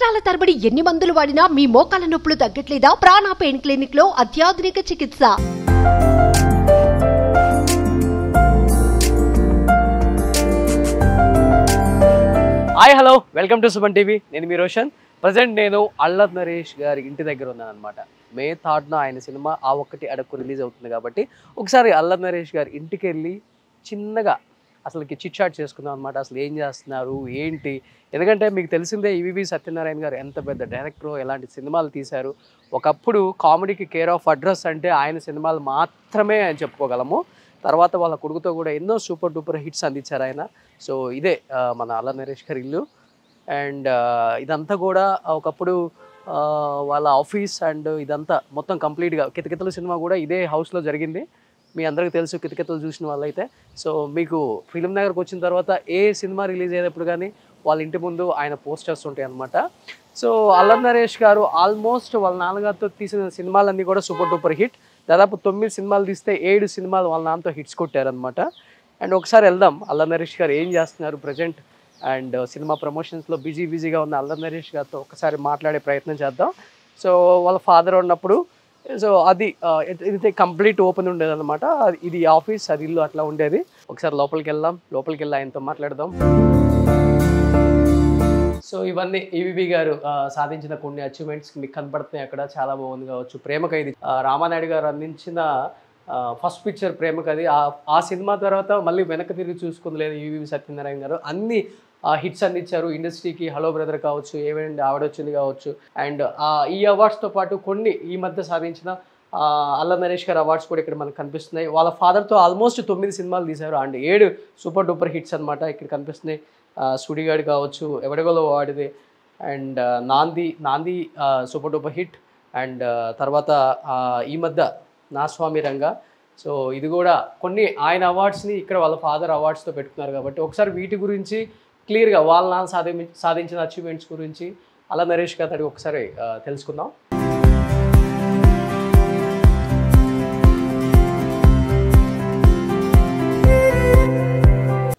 సంవత్సరాల తరబడి ఎన్ని మందులు వాడినా మీ మోకాల నొప్పులు తగ్గట్లేదా? ప్రాణ పెయిన్ క్లినిక్ లో అత్యాధునిక చికిత్స. Hi hello welcome to Suman TV. నేను మీ రోషన్. ప్రజెంట్ నేను అల్లరి నరేష్ గారి ఇంటి దగ్గర ఉన్నాను అనమాట. మే 3న ఆయన సినిమా ఆ ఒక్కటి అడక్కు రిలీజ్ అవుతుంది కాబట్టి ఒకసారి అల్లరి నరేష్ గారి ఇంటికి వెళ్ళి చిన్నగా అసలుకి చిట్ చాట్ చేసుకుందాం అనమాట. అసలు ఏం చేస్తున్నారు ఏంటి, ఎందుకంటే మీకు తెలిసిందే ఈవీవి సత్యనారాయణ గారు ఎంత పెద్ద డైరెక్టర్, ఎలాంటి సినిమాలు తీశారు. ఒకప్పుడు కామెడీకి కేర్ ఆఫ్ అడ్రస్ అంటే ఆయన సినిమాలు మాత్రమే అని చెప్పుకోగలము. తర్వాత వాళ్ళ కొడుకుతో కూడా ఎన్నో సూపర్ డూపర్ హిట్స్ అందించారు ఆయన. సో ఇదే మన అల్లరి నరేష్ గారి ఇల్లు. అండ్ ఇదంతా కూడా ఒకప్పుడు వాళ్ళ ఆఫీస్ అండ్ ఇదంతా మొత్తం కంప్లీట్గా కితకితలు సినిమా కూడా ఇదే హౌస్లో జరిగింది. మీ అందరికీ తెలుసు కితకితలు చూసిన వాళ్ళైతే. సో మీకు ఫిల్మ్ నగర్కి వచ్చిన తర్వాత ఏ సినిమా రిలీజ్ అయ్యేటప్పుడు కానీ వాళ్ళ ఇంటి ముందు ఆయన పోస్టర్స్ ఉంటాయి అన్నమాట. సో అల్లరి నరేష్ గారు ఆల్మోస్ట్ వాళ్ళ నాన్నగారితో తీసిన సినిమాలన్నీ కూడా సూపర్ డూపర్ హిట్. దాదాపు 9 సినిమాలు తీస్తే 7 సినిమాలు వాళ్ళ నాన్నతో హిట్స్ కొట్టారనమాట. అండ్ ఒకసారి వెళ్దాం అల్లరి నరేష్ గారు ఏం చేస్తున్నారు ప్రజెంట్, అండ్ సినిమా ప్రమోషన్స్లో బిజీగా ఉన్న అల్లరి నరేష్ గారితో ఒకసారి మాట్లాడే ప్రయత్నం చేద్దాం. సో వాళ్ళ ఫాదర్ ఉన్నప్పుడు సో అది ఇది కంప్లీట్ ఓపెన్ ఉండేది అనమాట. ఇది ఆఫీస్, అది ఇల్లు అట్లా ఉండేది. ఒకసారి లోపలికి వెళ్ళి ఆయనతో మాట్లాడదాం. సో ఇవన్నీ ఈవీవి గారు సాధించిన కొన్ని అచీవ్మెంట్స్ మీకు కనపడుతున్నాయి అక్కడ. చాలా బాగుంది కావచ్చు. ప్రేమ ఖైదీ రామానాయుడు గారు అందించిన ఫస్ట్ పిక్చర్ ప్రేమ ఖైదీ. ఆ సినిమా తర్వాత మళ్ళీ వెనక్కి తిరిగి చూసుకుంది లేదు ఈవీవి సత్యనారాయణ గారు. అన్ని హిట్స్ అందించారు ఇండస్ట్రీకి. హలో బ్రదర్ కావచ్చు, ఏవేంటి ఆవిడొచ్చింది కావచ్చు. అండ్ ఈ అవార్డ్స్తో పాటు కొన్ని ఈ మధ్య సాధించిన అల్లరి నరేష్ గారు అవార్డ్స్ కూడా ఇక్కడ మనకు కనిపిస్తున్నాయి. వాళ్ళ ఫాదర్తో ఆల్మోస్ట్ 9 సినిమాలు తీశారు అండ్ 7 సూపర్ డూపర్ హిట్స్ అనమాట ఇక్కడ కనిపిస్తున్నాయి. సుడిగాడు కావచ్చు, ఎవడిగోలో వాడిది, అండ్ నాంది సూపర్ డూపర్ హిట్. అండ్ తర్వాత ఈ మధ్య నా స్వామి రంగా. సో ఇది కూడా కొన్ని ఆయన అవార్డ్స్ని ఇక్కడ వాళ్ళ ఫాదర్ అవార్డ్స్తో పెట్టుకున్నారు కాబట్టి ఒకసారి వీటి గురించి క్లియర్గా వాళ్ళ నాన్న సాధించిన అచీవ్మెంట్స్ గురించి అల్లరి నరేష్ గారి ఒకసారి తెలుసుకుందాం.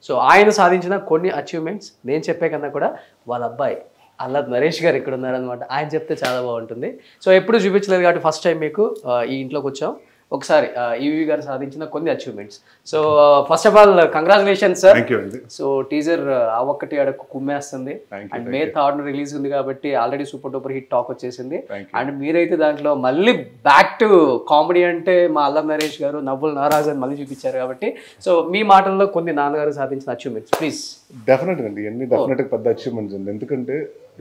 సో ఆయన సాధించిన కొన్ని అచీవ్మెంట్స్ నేను చెప్పే కన్నా కూడా వాళ్ళ అబ్బాయి అల్లరి నరేష్ గారు ఇక్కడ ఉన్నారనమాట. ఆయన చెప్తే చాలా బాగుంటుంది. సో ఎప్పుడు చూపించలేదు కాబట్టి ఫస్ట్ టైం మీకు ఈ ఇంట్లోకి వచ్చాం. ఒకసారి ఈవీవి గారు సాధించిన కొన్ని achievements. So first of all congratulations sir. So teaser ఆ ఒక్కటి అడక్కు కుమ్మేస్తుంది అండ్ మే 3న రిలీజ్ ఉంది కాబట్టి already super duper hit talk వచ్చేసింది. అండ్ మీరైతే దాంట్లో మళ్ళీ బ్యాక్ టు కామెడీ అంటే మా అల్లరి నరేష్ గారు నవ్వులు నారాజు అని మళ్ళీ చూపించారు కాబట్టి సో మీ మాటల్లో కొన్ని నాన్నగారు సాధించిన అచీవ్మెంట్స్ ప్లీజ్. డెఫినెట్ అండి, ఎన్ని డెఫినెట్గా పెద్ద అచీవ్మెంట్స్ అండి. ఎందుకంటే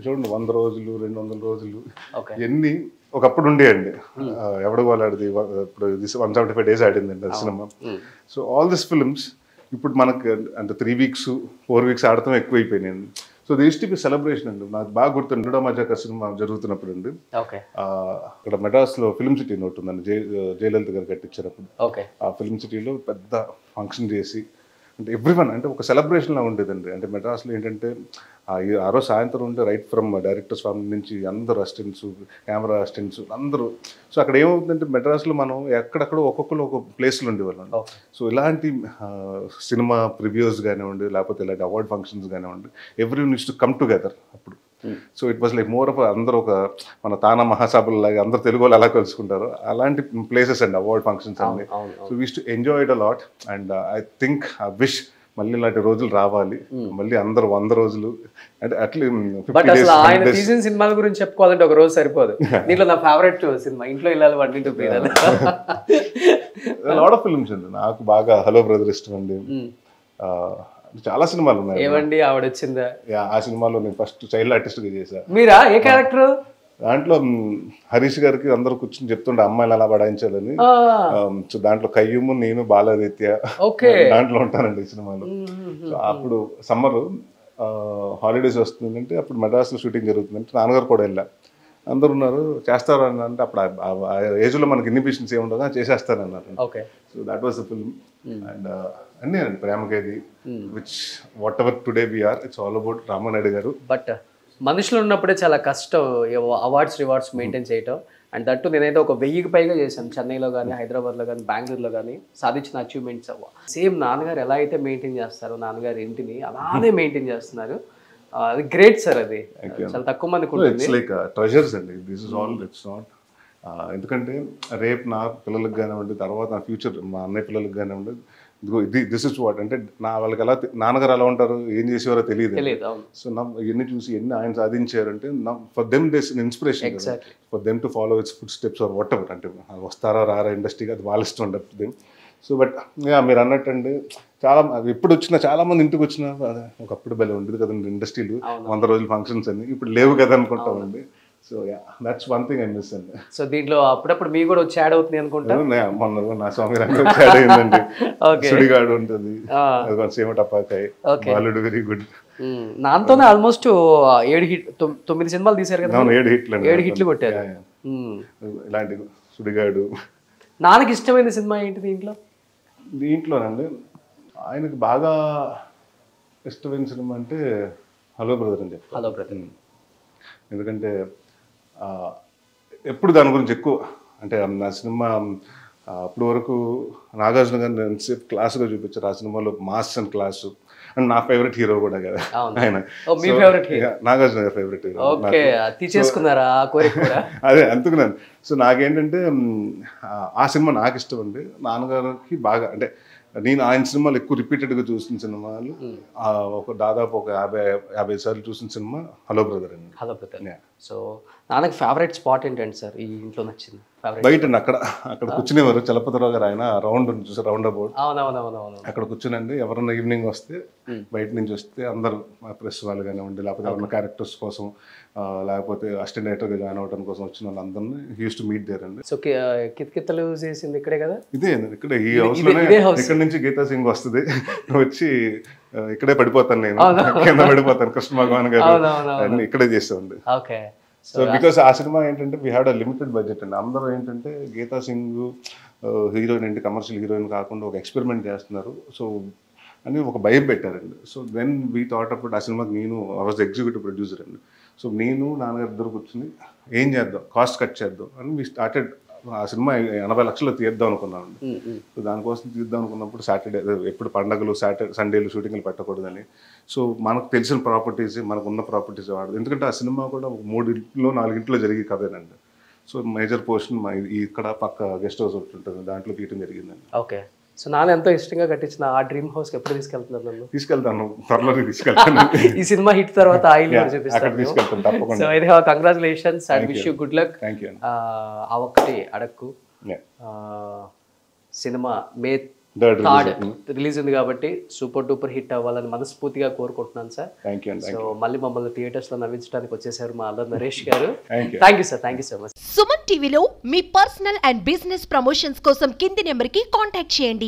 చూడండి 100 రోజులు 200 రోజులు ఎన్ని ఒకప్పుడు ఉండేయండి. ఎవడు వాళ్ళది ఇప్పుడు 175 days ఆడిందండి ఆ సినిమా. సో ఆల్ దిస్ ఫిల్మ్స్ ఇప్పుడు మనకు అంటే 3 weeks 4 weeks ఆడటం ఎక్కువైపోయినాయండి. So this to be celebration అండి. నాకు బాగా గుర్తుంది రెండో మజాక సినిమా జరుగుతున్నప్పుడు అండి అక్కడ మెడ్రాస్లో ఫిల్మ్ సిటీ ఒకటి ఉందండి, జయలలిత గారు కట్టించినప్పుడు. ఆ ఫిల్మ్ సిటీలో పెద్ద ఫంక్షన్ చేసి అంటే ఎవ్రీవన్ అంటే ఒక సెలబ్రేషన్లా ఉండేదండి. అంటే మెడ్రాస్లో ఏంటంటే ఆ రోజు సాయంత్రం ఉంటే రైట్ ఫ్రమ్ డైరెక్టర్ స్వామి నుంచి అందరు అసిస్టెంట్స్, కెమెరా అసిస్టెంట్స్ అందరూ. సో అక్కడ ఏమవుతుందంటే మెడ్రాస్లో మనం ఎక్కడెక్కడో ఒక్కొక్కరు ఒక ప్లేస్లో ఉండేవాళ్ళం. సో ఇలాంటి సినిమా ప్రివ్యూస్ కానివ్వండి, లేకపోతే ఇలాంటి అవార్డ్ ఫంక్షన్స్ కానివ్వండి, everyone used to come together అప్పుడు. So it was like more of అందరూ ఒక మన తానా మహాసభలు లాగా అందరు తెలుగు వాళ్ళు ఎలా కలుసుకుంటారు అలాంటి ప్లేసెస్ అండి అవార్డ్ ఫంక్షన్స్ అన్ని. So we to enjoy it a lot and I think I wish మళ్ళీ ఇలాంటి రోజులు రావాలి. మళ్ళీ అందరూ 100 రోజులు అంటే అట్లా. బట్ అసలు ఆయన తీసిన సినిమాల గురించి చెప్పుకోవాలంటే ఒక రోజు సరిపోదు. దీంట్లో నా ఫేవరెట్ సినిమా ఇంట్లో ఇల్లాలి వంటింటూ పేరాలి. లాట్ ఆఫ్ ఫిల్మ్స్ అండి. నాకు బాగా హలో బ్రదర్ ఇష్టం అండి. చాలా సినిమాలు ఉన్నాయి. ఏమండి ఆవిడ వచ్చిందా? ఆ సినిమాలో నేను ఫస్ట్ చైల్డ్ ఆర్టిస్ట్గా చేశాను. మీరా? ఏ క్యారెక్టర్? దాంట్లో హరీష్ గారికి అందరూ కూర్చొని చెప్తుండే అమ్మాయిలు అలా పడాయించాలని. సో దాంట్లో కయ్యూము నేను బాలరీత్య దాంట్లో ఉంటానండి ఈ సినిమాలో. సో అప్పుడు సమ్మర్ హాలిడేస్ వస్తుందంటే అప్పుడు మెడ్రాస్లో షూటింగ్ జరుగుతుందంటే నాన్నగారు కూడా వెళ్ళా. అందరు ఉన్నారు చేస్తారు అని అంటే అప్పుడు ఆ ఏజ్లో మనకి ఇన్హిబిషన్స్ ఏమి ఉండదు, చేసేస్తానన్నారు. So that was the film. And అన్నీ అండి Prema Khaidi which whatever today we are it's all about Ramanaidu garu. But మనుషులు ఉన్నప్పుడే చాలా కష్టం అవార్డ్స్ రివార్డ్స్ మెయింటైన్ చేయటం. అండ్ దట్టు నేనైతే ఒక 1000కి పైగా చేశాను చెన్నైలో కానీ, హైదరాబాద్లో కానీ, బెంగళూరులో కానీ. సాధించిన అచీవ్మెంట్స్ సేమ్ నాన్నగారు ఎలా అయితే మెయింటైన్ చేస్తారో నాన్నగారు ఇంటిని అలానే మెయింటైన్ చేస్తున్నారు. అది గ్రేట్ సార్, అది చాలా తక్కువ మందికి ఉంటుంది. ఇట్స్ లైక్ ట్రెజర్స్ అండి. This is all, it's not. ఎందుకంటే రేపు నా పిల్లలకు కానివ్వండి, తర్వాత నా ఫ్యూచర్ మా అన్నయ్య పిల్లలకు కానివ్వండి, దిస్ ఇస్ వాట్ అంటే వాళ్ళకి ఎలా నాన్నగారు ఎలా ఉంటారు, ఏం చేసేవారో తెలియదు. సో ఇవన్నీ చూసి ఎన్ని ఆయన సాధించారంటే for them this inspiration, for them to follow its footsteps or whatever. అంటే వస్తారా రారా ఇండస్ట్రీకి, అది వాళ్ళ ఇష్టం ఉండదు దెమ్. సో బట్ మీరు అన్నట్టండి, చాలా ఎప్పుడు వచ్చినా చాలా మంది ఇంటికి వచ్చినా ఒకప్పుడు భలే ఉండేది కదండి ఇండస్ట్రీలు, 100 రోజులు ఫంక్షన్స్ అని, ఇప్పుడు లేవు కదా అనుకుంటామండి. So that's one thing I miss అండి. సో దీంట్లో అప్పుడప్పుడు మీ కూడా వచ్చి యాడ్ అవుతుంది అనుకుంటా. మొన్న నా స్వామి రంగ వచ్చి యాడ్ అయిందండి. సుడిగాడు ఉంటుంది, సేమ టపాకాయ, బాలుడు వెరీ గుడ్. నాతోనే ఆల్మోస్ట్ 7 హిట్ 9 సినిమాలు తీశారు కదా. 7 హిట్లు కొట్టారు. ఇలాంటి సుడిగాడు. నాన్నకి ఇష్టమైన సినిమా ఏంటి దీంట్లో? దీంట్లోనండి ఆయనకి బాగా ఇష్టమైన సినిమా అంటే హలో బ్రదర్ అని చెప్తాను. Hello brother. ఎందుకంటే ఎప్పుడు దాని గురించి ఎక్కువ అంటే నా సినిమా అప్పటి వరకు నాగార్జున గారిని ఎంతసేపు క్లాసుగా చూపించారు. ఆ సినిమాలో మాస్ అండ్ క్లాసు అండ్ నా ఫేవరెట్ హీరో కూడా కదా ఆయన. నాగార్జున గారి ఫేవరెట్ హీరో. అదే అనుకున్నాను. సో నాకేంటంటే ఆ సినిమా నాకు ఇష్టం అండి. నాన్నగారికి బాగా అంటే నేను ఆయన సినిమాలు ఎక్కువ రిపీటెడ్గా చూసిన సినిమాలు ఒక దాదాపు ఒక 50 సార్లు చూసిన సినిమా హలో బ్రదర్ అండి. Hello brother. సో నాన్నకి ఫేవరెట్ స్పాట్ ఏంటంటే సార్ ఈ ఇంట్లో నచ్చింది? బయట అండి, అక్కడ కూర్చునేవారు చలపతిరావు గారు, ఆయన రౌండ్ చూసారు, రౌండ్ అబౌట్. అక్కడ కూర్చునండి ఎవరన్నా ఈవినింగ్ వస్తే బయట నుంచి వస్తే అందరూ ప్రెస్ వాళ్ళు కానివ్వండి, లేకపోతే ఎవరైనా క్యారెక్టర్స్ కోసం, లేకపోతే అసిస్టెంట్ డైరెక్టర్గా జాయిన్ అవ్వడం కోసం వచ్చిన వాళ్ళందరినీ యూస్ టు మీట్ దేర్ అండి. సో కితకితలు చేసింది ఇక్కడే కదా? ఇదే ఇక్కడే ఈ హౌస్ లోనే. ఇక్కడ నుంచి గీతా సింగ్ వస్తుంది, వచ్చి ఇక్కడే పడిపోతాను నేను, కింద పడిపోతాను. కృష్ణ భగవాన్ గారు అన్ని ఇక్కడే చేస్తామండి. సో బికాస్ ఆ సినిమా ఏంటంటే we had a limited budget అండి. అందరూ ఏంటంటే గీతా సింగ్ హీరోయిన్ ఏంటి, కమర్షియల్ హీరోయిన్ కాకుండా ఒక ఎక్స్పెరిమెంట్ చేస్తున్నారు సో అని ఒక భయం పెట్టారండి. సో దెన్ వీ థాట్ అప్పుడు ఆ సినిమాకి నేను వాజ్ ఎగ్జిక్యూటివ్ ప్రొడ్యూసర్ అండి. సో నేను నాన్నగారు ఇద్దరు కూర్చుని ఏం చేద్దాం, కాస్ట్ కట్ చేద్దాం అని వీ స్టార్టెడ్. ఆ సినిమా 80 లక్షలు తీద్దాం అనుకున్నామండి. సో దానికోసం తీద్దాం అనుకున్నప్పుడు సాటర్డే ఎప్పుడు పండగలు సండేలు షూటింగ్లు పెట్టకూడదని, సో మనకు తెలిసిన ప్రాపర్టీస్, మనకు ఉన్న ప్రాపర్టీస్ వాడదు. ఎందుకంటే ఆ సినిమా కూడా 3 ఇంట్లో 4 ఇంట్లో జరిగే కథేనండి. సో మేజర్ పోర్షన్ ఇక్కడ పక్క గెస్ట్ హౌస్ ఒకటి ఉంటుంది, దాంట్లో తీయటం జరిగిందండి. ఓకే. సో నాన్న ఎంతో ఇష్టంగా కట్టించిన ఆ డ్రీమ్ హౌస్ ఎప్పుడు తీసుకెళ్తున్నారు? నన్ను తీసుకెళ్తాను, త్వరలో తీసుకెళ్తాను. ఈ సినిమా హిట్ తర్వాత తీసుకెళ్తాను తప్పకుండా. సో ఇది congratulations and wish you good luck. Thank you. ఆ ఒక్కటి అడక్కు సినిమా మే 3rd రిలీజ్ ఉంది కాబట్టి సూపర్ డూపర్ హిట్ అవ్వాలని మనస్ఫూర్తిగా కోరుకుంటున్నాను సార్. సో మళ్ళీ మమ్మల్ని థియేటర్స్ లో నవ్వించడానికి వచ్చేసారు మా అల్లరి నరేష్ గారు. Thank you sir, thank you so much. Suman టీవీలో మీ పర్సనల్ అండ్ బిజినెస్ ప్రమోషన్స్ కోసం కింది నెంబర్కి కాంటాక్ట్ చేయండి.